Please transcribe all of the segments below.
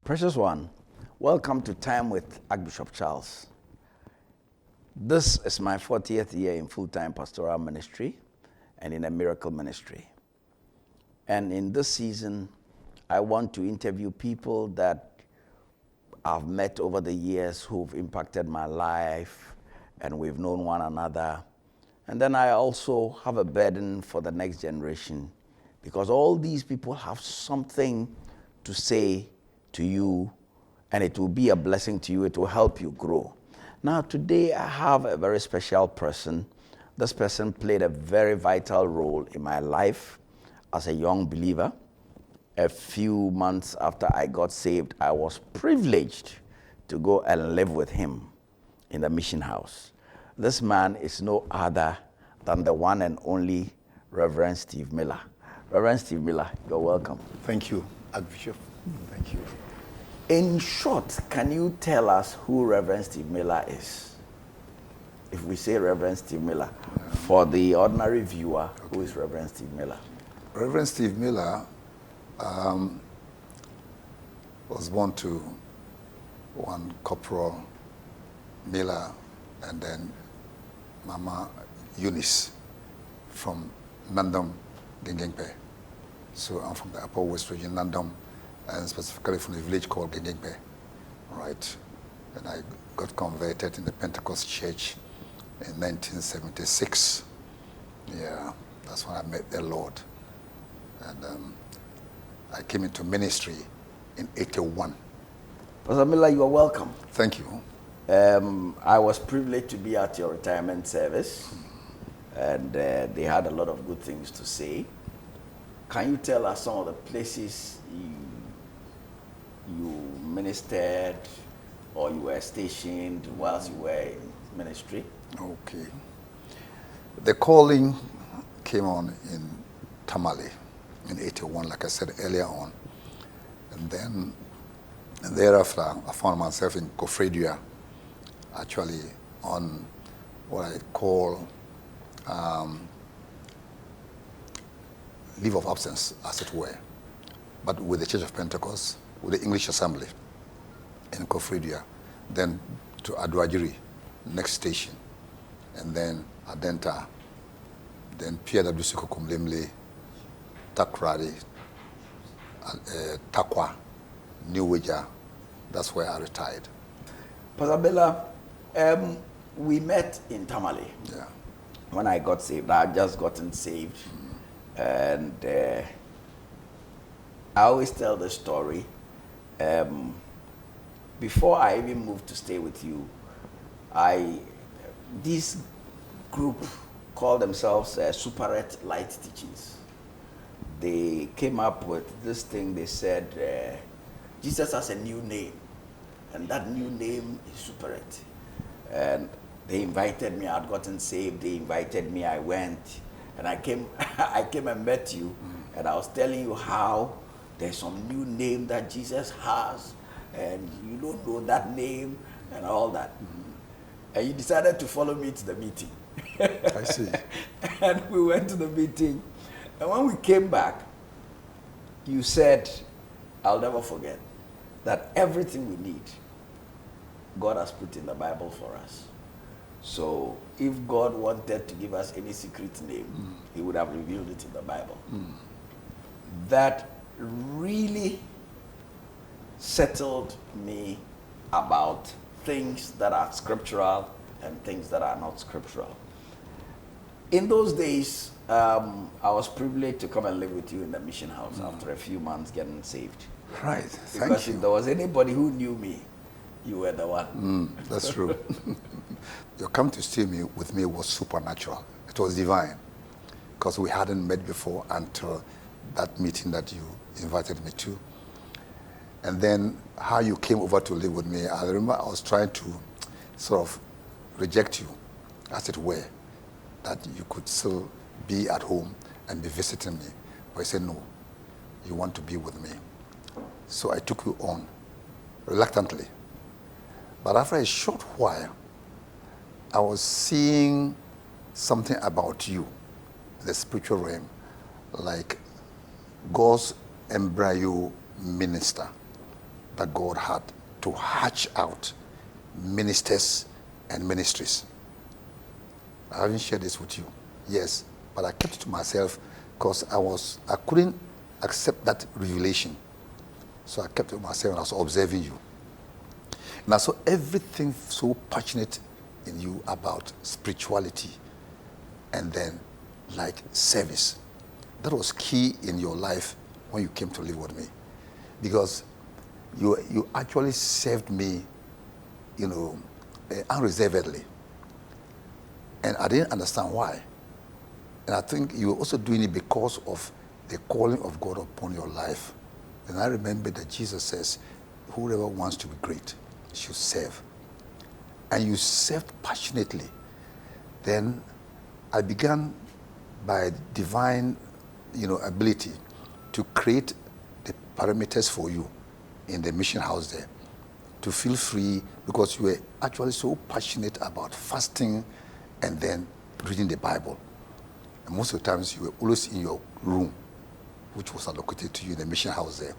Precious one, welcome to Time with Archbishop Charles. This is my 40th year in full-time pastoral ministry and in a miracle ministry. And in this season, I want to interview people that I've met over the years who've impacted my life, and we've known one another. And then I also have a burden for the next generation, because all these people have something to say to you, and it will be a blessing to you. It will help you grow. Now, today I have a very special person. This person played a very vital role in my life as a young believer. A few months after I got saved, I was privileged to go and live with him in the mission house. This man is no other than the one and only Reverend Steve Millar. Reverend Steve Millar, you're welcome. Thank you, Archbishop. Thank you. In short, can you tell us who Reverend Steve Millar is? If we say Reverend Steve Millar, for the ordinary viewer, who is Reverend Steve Millar? Reverend Steve Millar was born to one Corporal Millar and then Mama Eunice from Nandam, Gengengpe. So I'm from the Upper West Region, Nandam, and specifically from a village called Gengengpe, right? And I got converted in the Pentecost Church in 1976. Yeah, that's when I met the Lord. And I came into ministry in 81. Pastor Millar, you are welcome. Thank you. I was privileged to be at your retirement service, and they had a lot of good things to say. Can you tell us some of the places you ministered or you were stationed whilst you were in ministry? Okay. The calling came on in Tamale in 81, like I said earlier on. And then thereafter, I found myself in Kofredua, actually on what I call leave of absence, as it were, but with the Church of Pentecost, with the English Assembly in Kofredua, then to Aduajiri, next station, and then Adenta, then PWC Kokumlemle, Takrari, Takwa, New Wija. That's where I retired. Pastor Millar, we met in Tamale. Yeah. When I got saved. I had just gotten saved. And I always tell the story. Before I even moved to stay with you, this group called themselves Superette Light Teachings. They came up with this thing. They said, Jesus has a new name, and that new name is Superette. And they invited me. I had gotten saved. They invited me. I went. And I came and met you, and I was telling you how there's some new name that Jesus has, and you don't know that name and all that. And you decided to follow me to the meeting. I see. And we went to the meeting, and when we came back, you said, I'll never forget, that everything we need, God has put in the Bible for us. So if God wanted to give us any secret name, he would have revealed it in the Bible. That really settled me about things that are scriptural and things that are not scriptural. In those days, I was privileged to come and live with you in the mission house after a few months getting saved. Right, thank you. Because if there was anybody who knew me, you were the one. That's true. Your coming to stay with me was supernatural. It was divine, because we hadn't met before until that meeting that you invited me to. And then how you came over to live with me, I remember I was trying to sort of reject you, as it were, that you could still be at home and be visiting me. But I said, no, you want to be with me. So I took you on, reluctantly. But after a short while, I was seeing something about you, the spiritual realm, like God's embryo minister, that God had to hatch out ministers and ministries. I haven't shared this with you, yes, but I kept it to myself because I couldn't accept that revelation. So I kept it to myself and I was observing you. And I saw everything so passionate in you about spirituality and then like service. That was key in your life when you came to live with me, because you actually served me, unreservedly. And I didn't understand why. And I think you were also doing it because of the calling of God upon your life. And I remember that Jesus says, whoever wants to be great should serve. And you served passionately. Then I began by divine, ability to create the parameters for you in the mission house there, to feel free, because you were actually so passionate about fasting and then reading the Bible. And most of the times you were always in your room, which was allocated to you in the mission house there,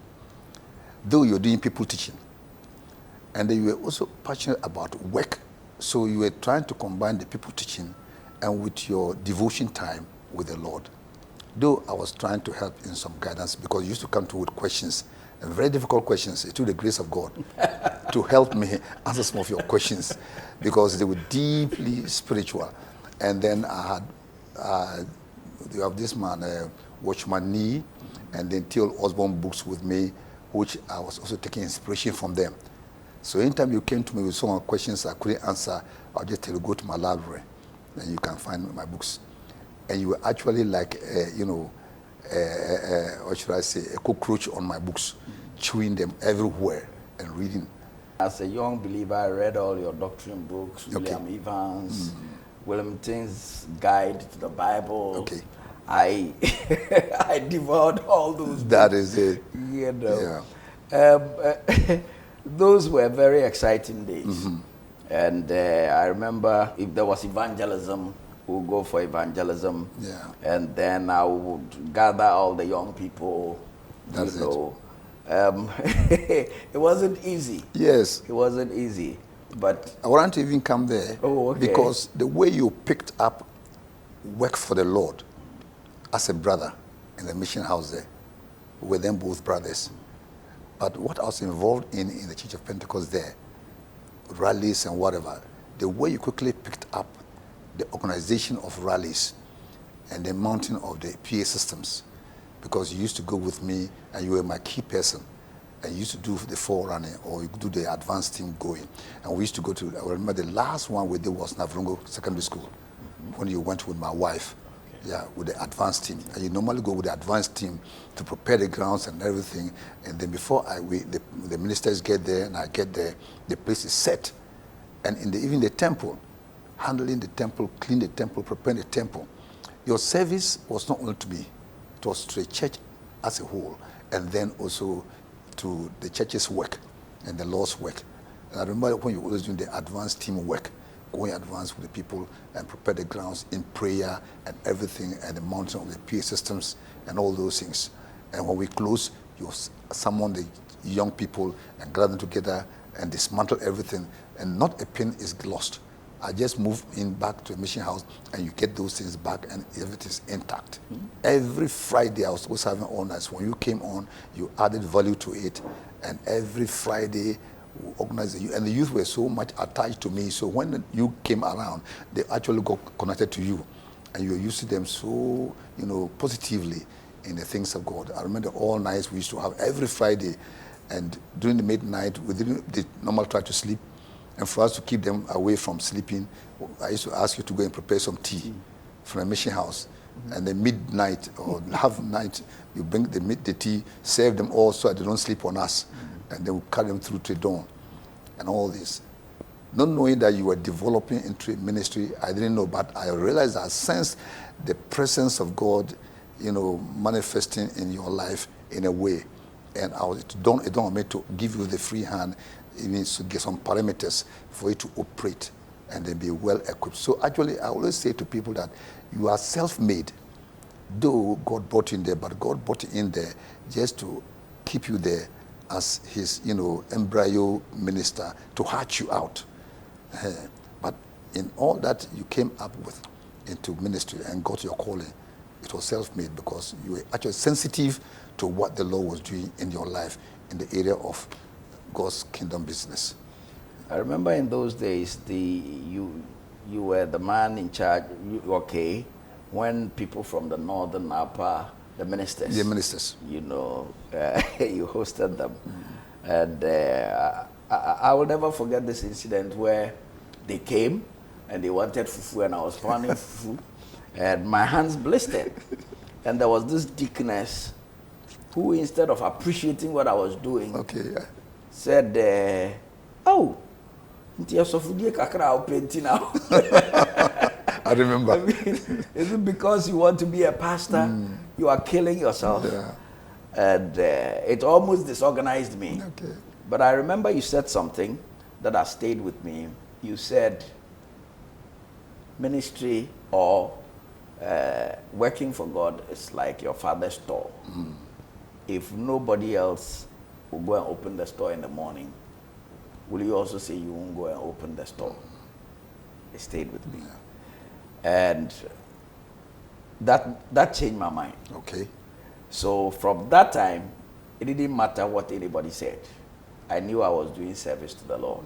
though you're doing people teaching. And then you were also passionate about work. So you were trying to combine the people teaching and with your devotion time with the Lord. Though I was trying to help in some guidance, because you used to come to with questions, and very difficult questions, through the grace of God, to help me answer some of your questions, because they were deeply spiritual. And then you have this man, Watchman Nee, and then Theo Osborne books with me, which I was also taking inspiration from them. So anytime you came to me with some questions I couldn't answer, I'll just tell you, go to my library, and you can find my books. And you were actually like, what should I say, a cockroach on my books, chewing them everywhere and reading. As a young believer, I read all your doctrine books, William Evans, Wilmington's Guide to the Bible. Okay. I devoured all those books. That is it. Yeah. Those were very exciting days. And I remember if there was evangelism, we'll go for evangelism. Yeah. And then I would gather all the young people. That's it. It wasn't easy. Yes. It wasn't easy. But I want to even come there. Oh, okay. Because the way you picked up work for the Lord as a brother in the mission house there, we were then both brothers. But what I was involved in the Church of Pentecost there, rallies and whatever, the way you quickly picked up the organization of rallies and the mounting of the PA systems, because you used to go with me and you were my key person, and you used to do the forerunning, or you could do the advanced team going. And we used to go to, I remember the last one we did was Navrongo Secondary School, when you went with my wife. Yeah, with the advanced team. And you normally go with the advanced team to prepare the grounds and everything. And then before the ministers get there and I get there, the place is set. And even the temple, handling the temple, clean the temple, preparing the temple. Your service was not only to me, it was to the church as a whole, and then also to the church's work and the Lord's work. And I remember when you were always doing the advanced team work, going advance with the people and prepare the grounds in prayer and everything, and the mounting of the PA systems and all those things. And when we close, you summon the young people and gather them together and dismantle everything, and not a pin is lost. I just move in back to a mission house and you get those things back and everything is intact. Every Friday I was always having all nights. When you came on, you added value to it, and every Friday organized the youth, and the youth were so much attached to me. So when you came around, they actually got connected to you, and you were used to them so, positively in the things of God. I remember all nights we used to have every Friday, and during the midnight, we didn't normally try to sleep, and for us to keep them away from sleeping, I used to ask you to go and prepare some tea from a mission house. And then midnight or half night, you bring the tea, serve them all so that they don't sleep on us. And then we carry them through to dawn and all this. Not knowing that you were developing into a ministry, I didn't know, but I realized, I sensed the presence of God, manifesting in your life in a way. And it dawned on me to give you the free hand, even to get some parameters for you to operate and then be well equipped. So actually, I always say to people that you are self-made. Though God brought you in there, but God brought you in there just to keep you there as his, embryo minister to hatch you out. But in all that you came up with into ministry and got your calling, it was self-made because you were actually sensitive to what the Lord was doing in your life in the area of God's kingdom business. I remember in those days, you were the man in charge, when people from the northern upper, the ministers. You hosted them. And I will never forget this incident where they came and they wanted fufu and I was pounding fufu and my hands blistered. And there was this deaconess who, instead of appreciating what I was doing, said, oh, I remember. I mean, is it because you want to be a pastor, you are killing yourself? Yeah. And it almost disorganized me. Okay. But I remember you said something that has stayed with me. You said, ministry or working for God is like your father's store. If nobody else will go and open the store in the morning, will you also say you won't go and open the store? It stayed with me. And that changed my mind. Okay. So from that time, it didn't matter what anybody said. I knew I was doing service to the Lord.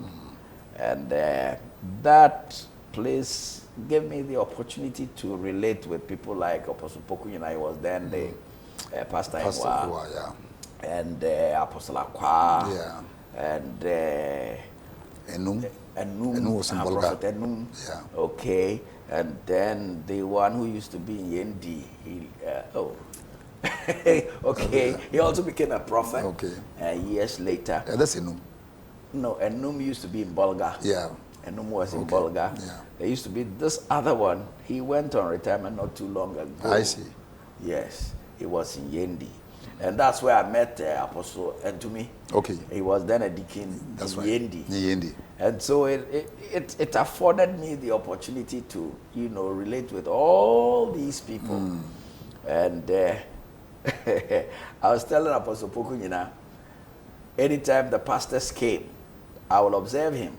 And that place gave me the opportunity to relate with people like Apostle Pokunyina. I was then the Pastor Ewa, and Apostle Akwa, and Enum was in Prophet Enum. Okay. And then the one who used to be in Yendi, he also became a prophet. Years later. That's Enum. No, Enum used to be in Bolga. Enum was in Bolga. There used to be this other one. He went on retirement not too long ago. I see. Yes, he was in Yendi. And that's where I met Apostle Entumi. Okay. He was then a deacon in Yendi. Yendi. And so it afforded me the opportunity to, relate with all these people. And I was telling Apostle Pokunyina, anytime the pastors came, I will observe him.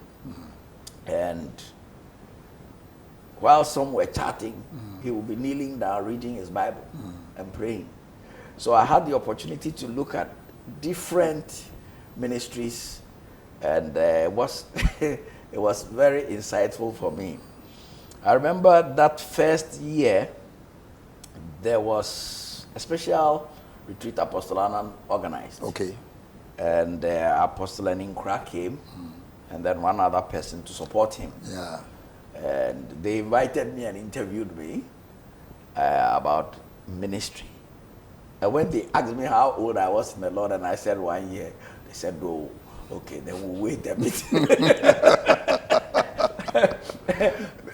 And while some were chatting, he would be kneeling down, reading his Bible and praying. So I had the opportunity to look at different ministries, and it was very insightful for me. I remember that first year, there was a special retreat Apostolanan organized. Okay. And Apostle Ninkra came, and then one other person to support him. And they invited me and interviewed me about ministry. And when they asked me how old I was in the Lord, and I said 1 year, they said, oh, okay, then we'll wait a bit.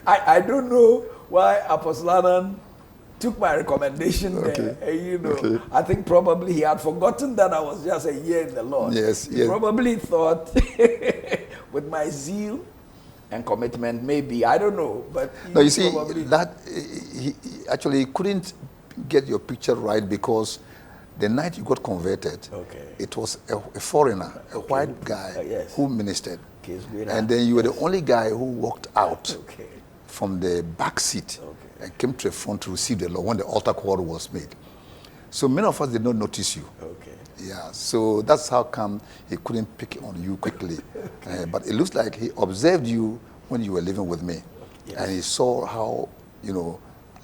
I don't know why Apostle Anan took my recommendation there. I think probably he had forgotten that I was just a year in the Lord. He probably thought with my zeal and commitment, maybe, I don't know. But no, you see, that he actually couldn't get your picture right because the night you got converted, it was a foreigner, a white guy who ministered. And then you were the only guy who walked out from the back seat and came to the front to receive the Lord when the altar call was made. So many of us did not notice you. So that's how come he couldn't pick on you quickly. But it looks like he observed you when you were living with me. And he saw how,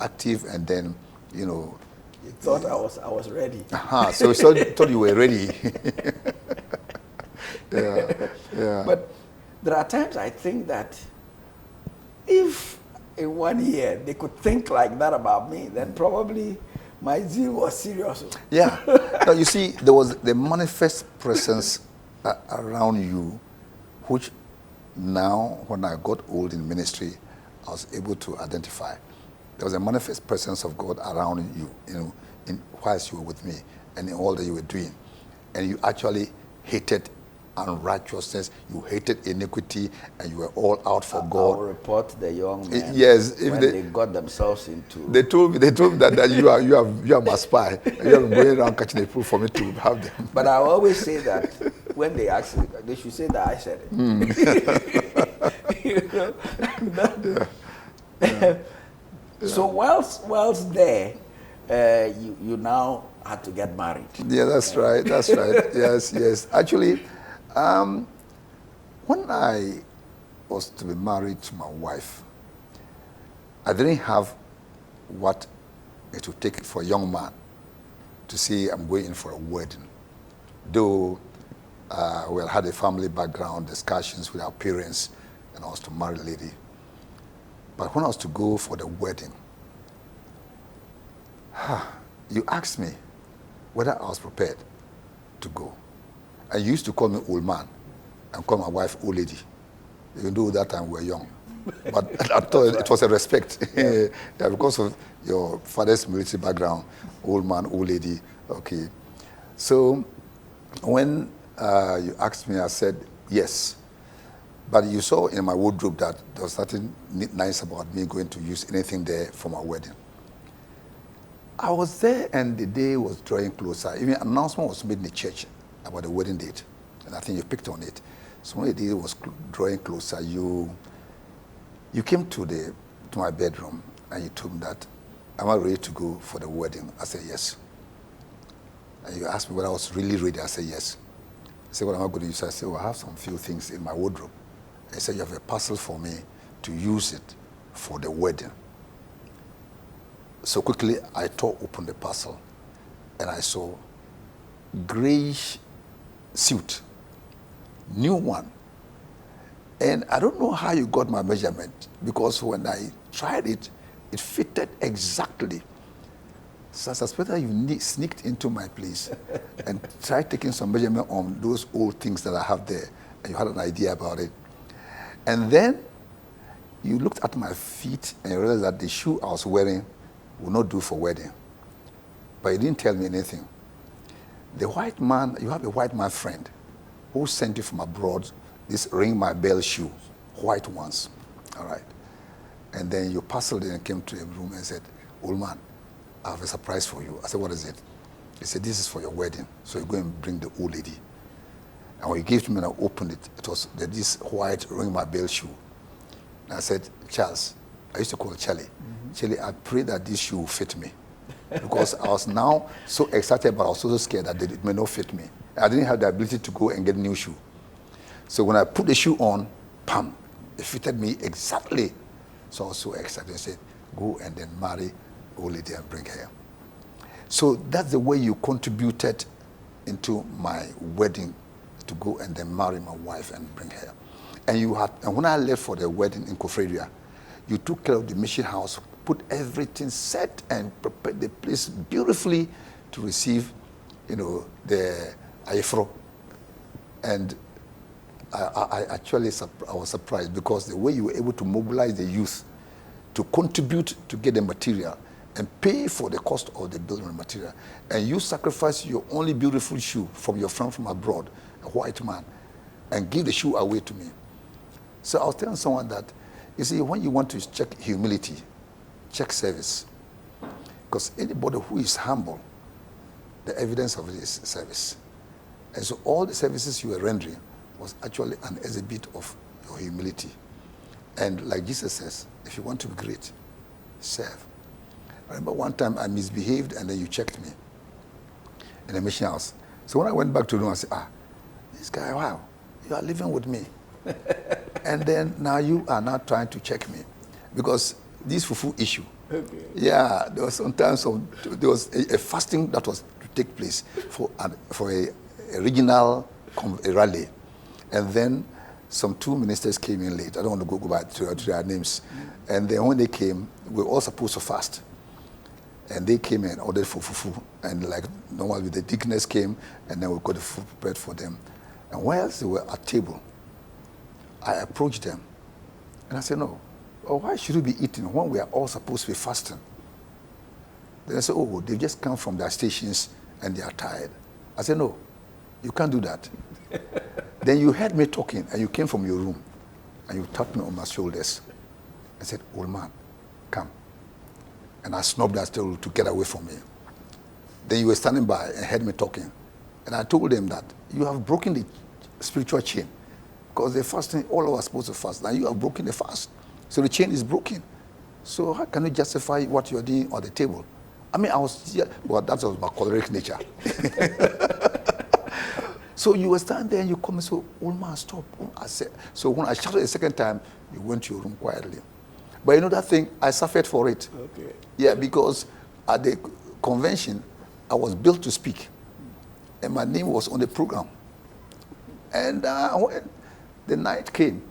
active, and then, he thought I was ready. So he thought you were ready. But there are times I think that if in 1 year they could think like that about me, then probably my zeal was serious. No, you see, there was the manifest presence around you, which now, when I got old in ministry, I was able to identify. There was a manifest presence of God around you, whilst you were with me, and in all that you were doing. And you actually hated unrighteousness, you hated iniquity, and you were all out for I God. will report the young men. Yes, if when they got themselves into. They told me that you are my spy. You are going around catching the proof for me to have them. But I always say that when they ask me, they should say that I said it. You know? So whilst there, you now had to get married. Yeah, that's right. That's right. Yes. Actually, when I was to be married to my wife, I didn't have what it would take for a young man to say I'm going in for a wedding. Though we had a family background, discussions with our parents, and I was to marry a lady. But when I was to go for the wedding, you asked me whether I was prepared to go. And you used to call me old man and call my wife old lady, even though that time we were young. But I thought it was a respect. Yeah, because of your father's military background, old man, old lady, okay. So when you asked me, I said yes. But you saw in my wardrobe that there was nothing nice about me going to use anything there for my wedding. I was there and the day was drawing closer. Even an announcement was made in the church about the wedding date. And I think you picked on it. So when the day was drawing closer, you came to my bedroom and you told me that, am I ready to go for the wedding? I said yes. And you asked me whether I was really ready. I said yes. I said, what am I going to use? I said, well, I have some few things in my wardrobe. I said, you have a parcel for me to use it for the wedding. So quickly, I tore open the parcel and I saw grayish suit, new one. And I don't know how you got my measurement, because when I tried it, it fitted exactly. So I suspected you sneaked into my place and tried taking some measurement on those old things that I have there, and you had an idea about it. And then you looked at my feet and you realized that the shoe I was wearing would not do for wedding. But you didn't tell me anything. The white man, you have a white man friend who sent you from abroad this ring my bell shoe, white ones, all right. And then you parceled it and came to the room and said, old man, I have a surprise for you. I said, what is it? He said, this is for your wedding. So you go and bring the old lady. And when he gave to me and I opened it, it was this white ring my bell shoe. And I said, Charles, I used to call Charlie. Charlie, I pray that this shoe will fit me. Because I was now so excited, but I was so scared that it may not fit me. I didn't have the ability to go and get a new shoe. So when I put the shoe on, pam, it fitted me exactly. So I was so excited. I said, go and then marry old lady and bring her. So that's the way you contributed into my wedding, to go and then marry my wife and bring her. And when I left for the wedding in Kofredia, you took care of the mission house, put everything set and prepared the place beautifully to receive, the Ayefro. And I was surprised because the way you were able to mobilize the youth to contribute to get the material and pay for the cost of the building material. And you sacrifice your only beautiful shoe from your friend from abroad, a white man, and give the shoe away to me. So I was telling someone that, you see, when you want to check humility, check service. Because anybody who is humble, the evidence of it is service. And so all the services you were rendering was actually an exhibit of your humility. And like Jesus says, if you want to be great, serve. I remember one time I misbehaved and then you checked me in the mission house. So when I went back to the room, I said, this guy, wow, you are living with me. And then now you are now trying to check me. Because this fufu issue, okay. Yeah, there was sometimes there was a fasting that was to take place for a regional rally. And then some two ministers came in late. I don't want to go back to their names. And then when they came, we were all supposed to fast. And they came and ordered for fufu. And like normally the deaconess came, and then we got the food prepared for them. And whilst they were at table, I approached them. And I said, no, why should we be eating when we are all supposed to be fasting? Then I said, they've just come from their stations and they are tired. I said, no, you can't do that. Then you heard me talking, and you came from your room, and you tapped me on my shoulders and said, old man, come. And I snubbed that still to get away from me. Then you were standing by and heard me talking. And I told them that you have broken the spiritual chain. Because the fasting, all of us are supposed to fast. Now you have broken the fast. So the chain is broken. So how can you justify what you're doing on the table? I mean, I was, well, that was my choleric nature. So you were standing there and you come and say, old man, stop. I said, so when I shouted the second time, you went to your room quietly. But you know that thing, I suffered for it. Okay. Yeah, because at the convention, I was built to speak. And my name was on the program. And when the night came,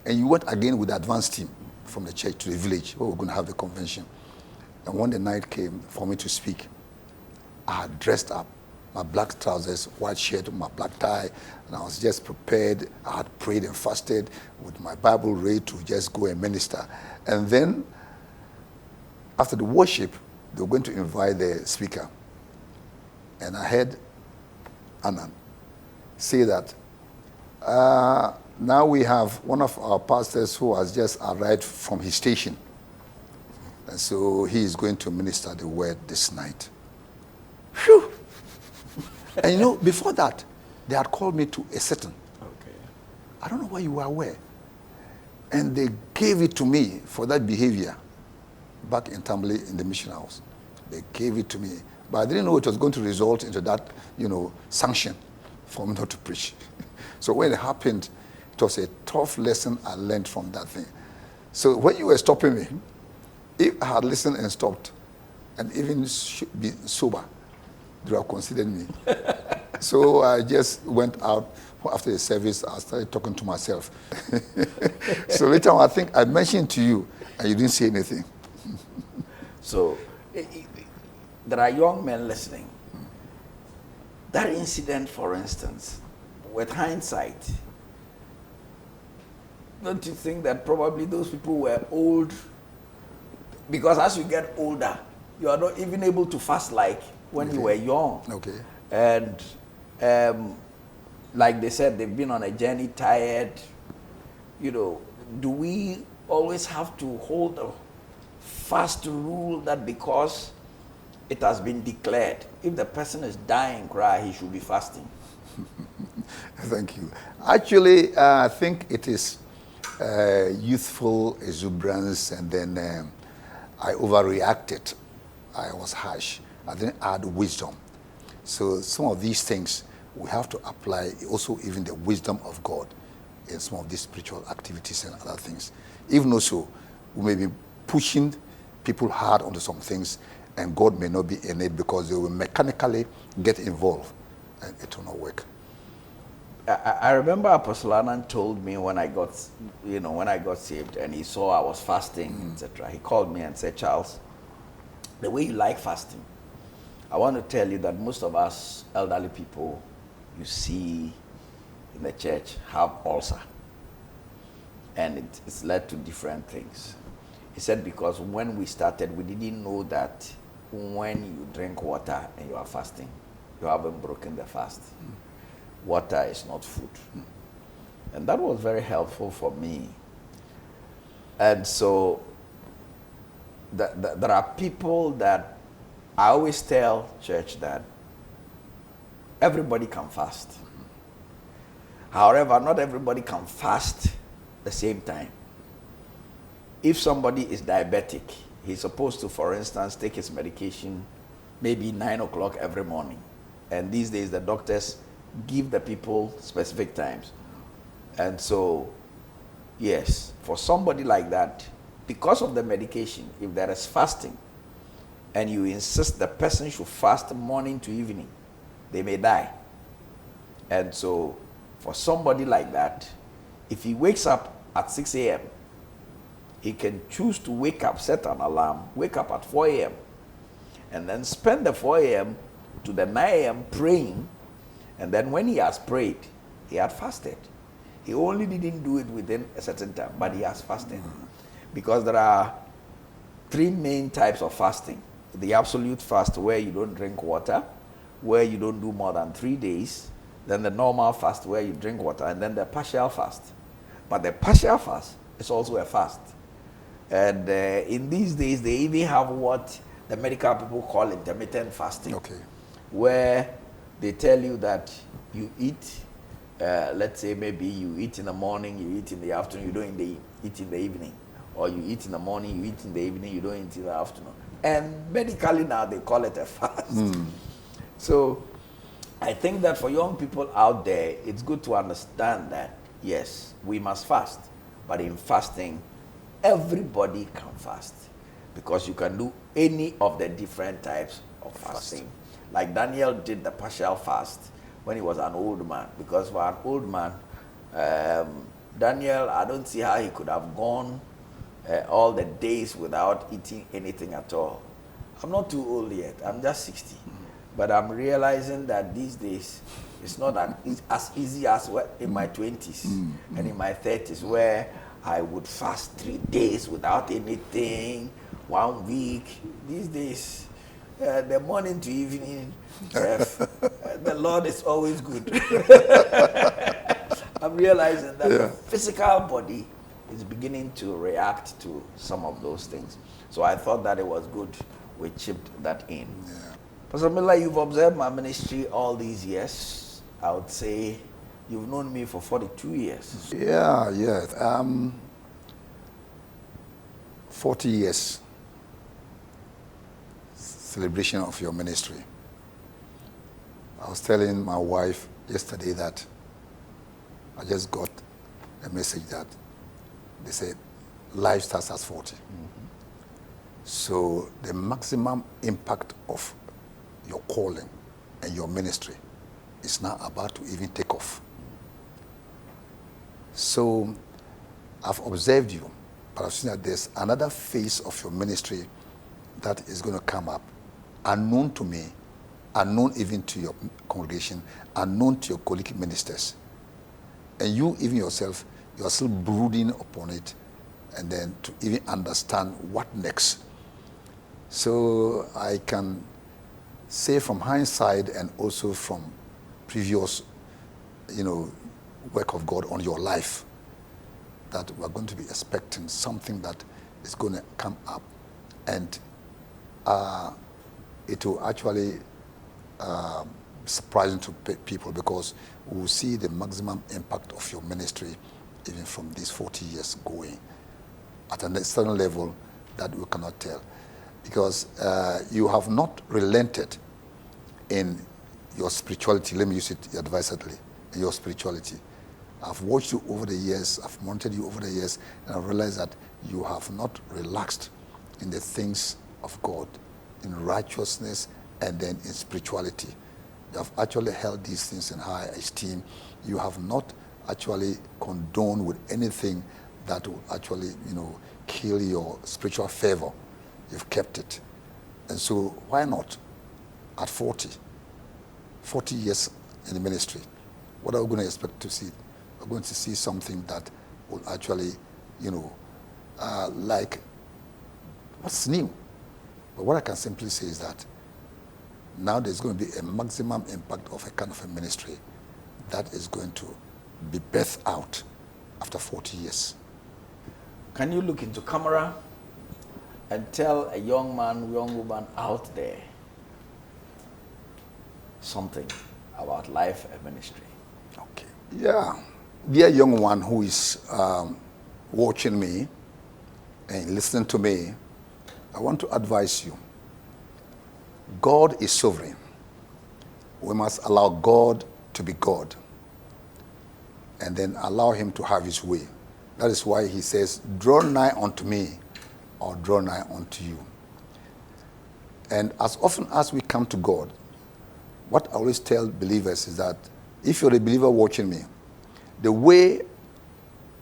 and you went again with the advance team from the church to the village where we were going to have the convention. And when the night came for me to speak, I had dressed up, my black trousers, white shirt, my black tie, and I was just prepared. I had prayed and fasted with my Bible ready to just go and minister. And then, after the worship, they were going to invite the speaker. And I heard Annan say that, now we have one of our pastors who has just arrived from his station. And so he is going to minister the word this night. Phew! And you know, before that, they had called me to a sitting. Okay. I don't know why you were aware. And they gave it to me for that behavior back in Tambly in the mission house. They gave it to me. But I didn't know it was going to result into that, sanction for me not to preach. So when it happened, it was a tough lesson I learned from that thing. So when you were stopping me, if I had listened and stopped, and even be sober, they would have considered me. So I just went out after the service. I started talking to myself. So later on, I think I mentioned to you, and you didn't say anything. So there are young men listening. That incident, for instance, with hindsight, don't you think that probably those people were old? Because as you get older, you are not even able to fast like when you were young. Okay. And like they said, they've been on a journey, tired. Do we always have to hold a fast rule that because it has been declared, if the person is dying, he should be fasting? Thank you. Actually, I think it is youthful exuberance, and then I overreacted. I was harsh. I didn't add wisdom. So some of these things we have to apply also even the wisdom of God in some of these spiritual activities and other things. Even also, we may be pushing people hard onto some things, and God may not be in it because they will mechanically get involved, and it will not work. I remember Apostle Annan told me when I got saved, and he saw I was fasting, etc. He called me and said, Charles, the way you like fasting, I want to tell you that most of us elderly people you see in the church have ulcer. And it's led to different things. He said, because when we started, we didn't know that when you drink water and you are fasting, you haven't broken the fast. Water is not food. And that was very helpful for me. And so there are people that I always tell church that everybody can fast. However, not everybody can fast the same time. If somebody is diabetic, he's supposed to, for instance, take his medication maybe 9 o'clock every morning. And these days the doctors give the people specific times. And so, yes, for somebody like that, because of the medication, if there is fasting, and you insist the person should fast morning to evening, they may die. And so, for somebody like that, if he wakes up at 6 a.m., he can choose to wake up, set an alarm, wake up at 4 a.m., and then spend the 4 a.m. to the 9 a.m. praying, and then when he has prayed, he had fasted. He only didn't do it within a certain time, but he has fasted. Because there are 3 main types of fasting. The absolute fast, where you don't drink water, where you don't do more than 3 days, then the normal fast where you drink water, and then the partial fast. But the partial fast is also a fast. And in these days, they even have what the medical people call intermittent fasting, where they tell you that you eat, let's say maybe you eat in the morning, you eat in the afternoon, you don't eat in the evening. Or you eat in the morning, you eat in the evening, you don't eat in the afternoon. And medically now, they call it a fast. So I think that for young people out there, it's good to understand that, yes, we must fast. But in fasting, everybody can fast, because you can do any of the different types of fasting. Like Daniel did the partial fast when he was an old man, because for an old man, Daniel, I don't see how he could have gone all the days without eating anything at all. I'm not too old yet, I'm just 60. But I'm realizing that these days, it's not as easy as in my 20s and in my 30s, where I would fast 3 days without anything, 1 week. These days, the morning to evening, the Lord is always good. I'm realizing that the physical body is beginning to react to some of those things. So I thought that it was good we chipped that in. Pastor Millar, you've observed my ministry all these years. I would say you've known me for 42 years. 40 years celebration of your ministry. I was telling my wife yesterday that I just got a message that they said life starts at 40. So the maximum impact of your calling and your ministry is now about to even take off. So I've observed you, but I've seen that there's another phase of your ministry that is going to come up, unknown to me, unknown even to your congregation, unknown to your colleague ministers. And you, even yourself, you are still brooding upon it, and then to even understand what next. So I can say from hindsight and also from previous, work of God on your life, that we're going to be expecting something that is going to come up, and it will actually surprising to people, because we will see the maximum impact of your ministry even from these 40 years going at an external level that we cannot tell, because you have not relented in your spirituality. Let me use it advisedly, in your spirituality. I've watched you over the years, I've monitored you over the years, and I've realized that you have not relaxed in the things of God, in righteousness, and then in spirituality. You have actually held these things in high esteem. You have not actually condoned with anything that will actually, kill your spiritual fervor. You've kept it. And so why not at 40 years in the ministry? What are we going to expect to see? We're going to see something that will actually, like, what's new? But what I can simply say is that now there's going to be a maximum impact of a kind of a ministry that is going to be birthed out after 40 years. Can you look into camera and tell a young man, young woman out there something about life and ministry? Okay. Yeah. Dear young one who is watching me and listening to me, I want to advise you. God is sovereign. We must allow God to be God, and then allow him to have his way. That is why he says, draw nigh unto me, or draw nigh unto you. And as often as we come to God, what I always tell believers is that if you're a believer watching me, the way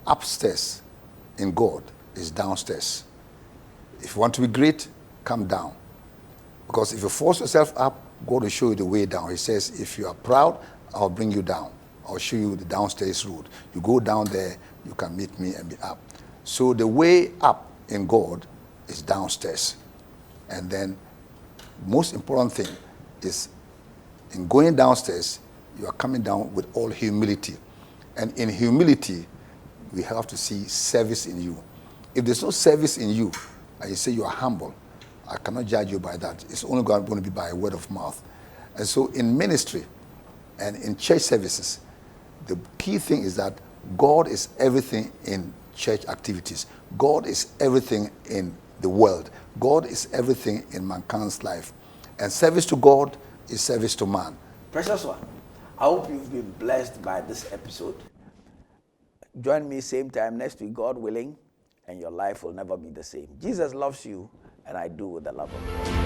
upstairs in God is downstairs. If you want to be great, come down. Because if you force yourself up, God will show you the way down. He says, if you are proud, I'll bring you down. I'll show you the downstairs road. You go down there, you can meet me and be up. So the way up in God is downstairs. And then most important thing is in going downstairs, you are coming down with all humility. And in humility, we have to see service in you. If there's no service in you, and you say you are humble, I cannot judge you by that. It's only going to be by word of mouth. And so in ministry and in church services, the key thing is that God is everything in church activities. God is everything in the world. God is everything in mankind's life. And service to God is service to man. Precious one, I hope you've been blessed by this episode. Join me same time next week, God willing, and your life will never be the same. Jesus loves you, and I do with the love of God.